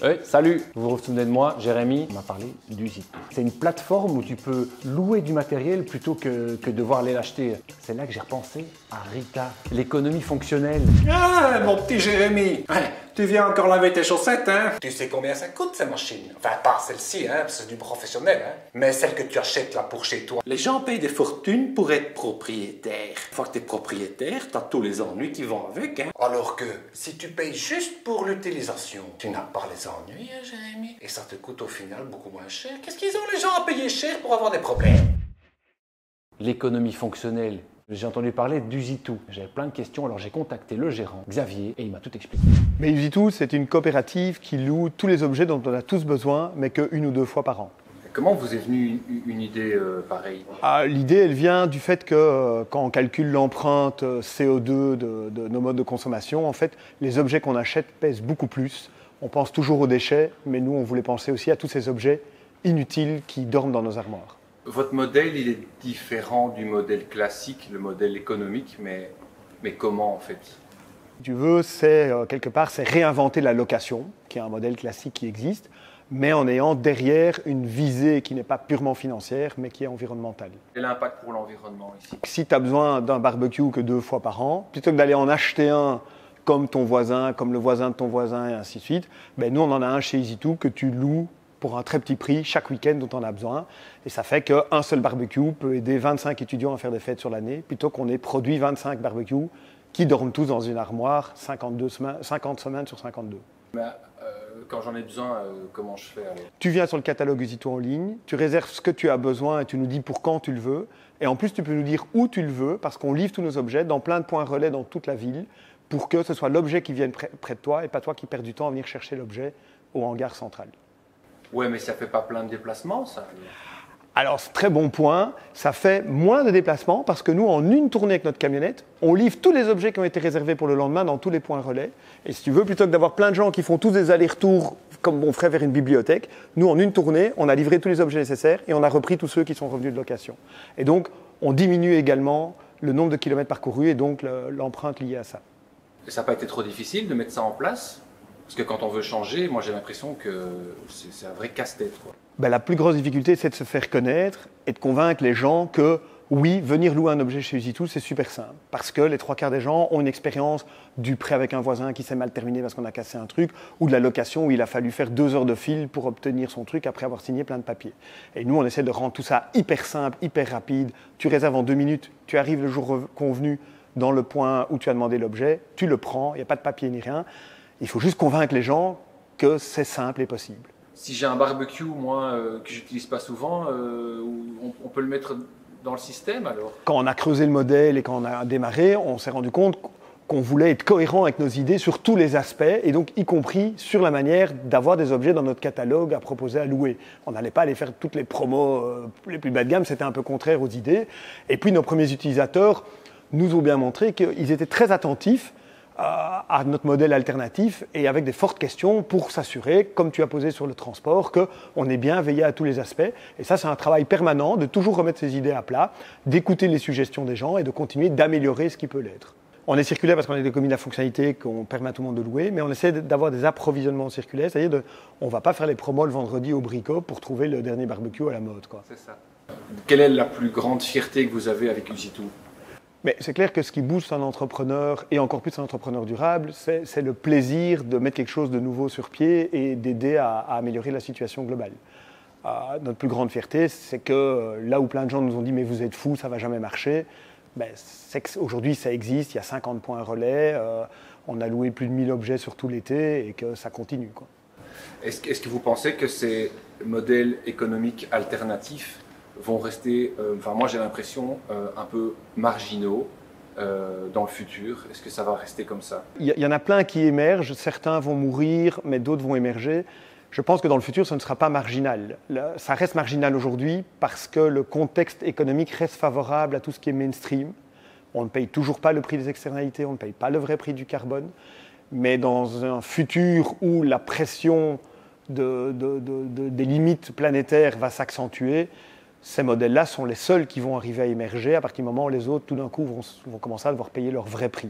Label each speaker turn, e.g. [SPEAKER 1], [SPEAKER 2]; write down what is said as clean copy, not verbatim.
[SPEAKER 1] Hey, salut, vous vous souvenez de moi, Jérémy m'a parlé d'Usitu. C'est une plateforme où tu peux louer du matériel plutôt que devoir aller l'acheter. C'est là que j'ai repensé à Rita, l'économie fonctionnelle.
[SPEAKER 2] Ah, mon petit Jérémy, tu viens encore laver tes chaussettes, hein? Tu sais combien ça coûte, ces machines? Enfin, pas celle-ci, hein, c'est du professionnel, hein? Mais celle que tu achètes là pour chez toi. Les gens payent des fortunes pour être propriétaires. Une fois que t'es propriétaire, t'as tous les ennuis qui vont avec, hein? Alors que, si tu payes juste pour l'utilisation, tu n'as pas les ennuis, hein, Jérémy? Et ça te coûte au final beaucoup moins cher. Qu'est-ce qu'ils ont les gens à payer cher pour avoir des problèmes?
[SPEAKER 1] L'économie fonctionnelle. J'ai entendu parler d'Usitu. J'avais plein de questions, alors j'ai contacté le gérant, Xavier, et il m'a tout expliqué.
[SPEAKER 3] Mais Usitu, c'est une coopérative qui loue tous les objets dont on a tous besoin, mais qu'une ou deux fois par an.
[SPEAKER 2] Comment vous est venue une idée pareille?
[SPEAKER 3] L'idée, elle vient du fait que quand on calcule l'empreinte CO2 de nos modes de consommation, en fait, les objets qu'on achète pèsent beaucoup plus. On pense toujours aux déchets, mais nous, on voulait penser aussi à tous ces objets inutiles qui dorment dans nos armoires.
[SPEAKER 4] Votre modèle, il est différent du modèle classique, le modèle économique, mais comment en fait?
[SPEAKER 3] Si tu veux, c'est quelque part, c'est réinventer la location, qui est un modèle classique qui existe, mais en ayant derrière une visée qui n'est pas purement financière, mais qui est environnementale.
[SPEAKER 4] Quel est l'impact pour l'environnement ici?
[SPEAKER 3] Si tu as besoin d'un barbecue que 2 fois par an, plutôt que d'aller en acheter un comme ton voisin, comme le voisin de ton voisin, et ainsi de suite, ben nous, on en a un chez Usitu que tu loues pour un très petit prix chaque week-end dont on a besoin. Et ça fait qu'un seul barbecue peut aider 25 étudiants à faire des fêtes sur l'année, plutôt qu'on ait produit 25 barbecues qui dorment tous dans une armoire 50 semaines sur 52.
[SPEAKER 4] Mais, quand j'en ai besoin, comment je fais alors?
[SPEAKER 3] Tu viens sur le catalogue Usitu en ligne, tu réserves ce que tu as besoin et tu nous dis pour quand tu le veux. Et en plus, tu peux nous dire où tu le veux, parce qu'on livre tous nos objets dans plein de points relais dans toute la ville, pour que ce soit l'objet qui vienne près de toi et pas toi qui perds du temps à venir chercher l'objet au hangar central.
[SPEAKER 4] Ouais, mais ça fait pas plein de déplacements, ça?
[SPEAKER 3] Alors, c'est très bon point. Ça fait moins de déplacements parce que nous, en une tournée avec notre camionnette, on livre tous les objets qui ont été réservés pour le lendemain dans tous les points relais. Et si tu veux, plutôt que d'avoir plein de gens qui font tous des allers-retours comme on ferait vers une bibliothèque, nous, en une tournée, on a livré tous les objets nécessaires et on a repris tous ceux qui sont revenus de location. Et donc, on diminue également le nombre de kilomètres parcourus et donc l'empreinte liée à ça.
[SPEAKER 4] Et ça n'a pas été trop difficile de mettre ça en place? Parce que quand on veut changer, moi j'ai l'impression que c'est un vrai casse-tête, quoi.
[SPEAKER 3] Ben, la plus grosse difficulté, c'est de se faire connaître et de convaincre les gens que oui, venir louer un objet chez Usitu, c'est super simple. Parce que les 3 quarts des gens ont une expérience du prêt avec un voisin qui s'est mal terminé parce qu'on a cassé un truc, ou de la location où il a fallu faire 2 heures de fil pour obtenir son truc après avoir signé plein de papiers. Et nous, on essaie de rendre tout ça hyper simple, hyper rapide. Tu réserves en 2 minutes, tu arrives le jour convenu dans le point où tu as demandé l'objet, tu le prends, il n'y a pas de papier ni rien. Il faut juste convaincre les gens que c'est simple et possible.
[SPEAKER 4] Si j'ai un barbecue, moi, que j'utilise pas souvent, on peut le mettre dans le système alors?
[SPEAKER 3] Quand on a creusé le modèle et quand on a démarré, on s'est rendu compte qu'on voulait être cohérent avec nos idées sur tous les aspects, et donc y compris sur la manière d'avoir des objets dans notre catalogue à proposer à louer. On n'allait pas aller faire toutes les promos les plus bas de gamme, c'était un peu contraire aux idées. Et puis nos premiers utilisateurs nous ont bien montré qu'ils étaient très attentifs à notre modèle alternatif et avec des fortes questions pour s'assurer, comme tu as posé sur le transport, qu'on est bien veillé à tous les aspects. Et ça, c'est un travail permanent de toujours remettre ses idées à plat, d'écouter les suggestions des gens et de continuer d'améliorer ce qui peut l'être. On est circulaire parce qu'on est des communes à fonctionnalité qu'on permet à tout le monde de louer, mais on essaie d'avoir des approvisionnements circulaires, c'est-à-dire on ne va pas faire les promos le vendredi au Brico pour trouver le dernier barbecue à la mode, quoi.
[SPEAKER 4] C'est ça. Quelle est la plus grande fierté que vous avez avec Usitu?
[SPEAKER 3] Mais c'est clair que ce qui booste un entrepreneur, et encore plus un entrepreneur durable, c'est le plaisir de mettre quelque chose de nouveau sur pied et d'aider à améliorer la situation globale. Notre plus grande fierté, c'est que là où plein de gens nous ont dit « mais vous êtes fous, ça ne va jamais marcher », c'est qu'aujourd'hui ça existe, il y a 50 points relais, on a loué plus de 1000 objets sur tout l'été et que ça continue, quoi.
[SPEAKER 4] Est-ce que vous pensez que ces modèles économiques alternatifs vont rester, moi j'ai l'impression, un peu marginaux dans le futur? Est-ce que ça va rester comme ça?
[SPEAKER 3] Il y en a plein qui émergent, certains vont mourir, mais d'autres vont émerger. Je pense que dans le futur, ça ne sera pas marginal. Ça reste marginal aujourd'hui parce que le contexte économique reste favorable à tout ce qui est mainstream. On ne paye toujours pas le prix des externalités, on ne paye pas le vrai prix du carbone. Mais dans un futur où la pression des limites planétaires va s'accentuer, ces modèles-là sont les seuls qui vont arriver à émerger à partir du moment où les autres, tout d'un coup, vont commencer à devoir payer leur vrai prix.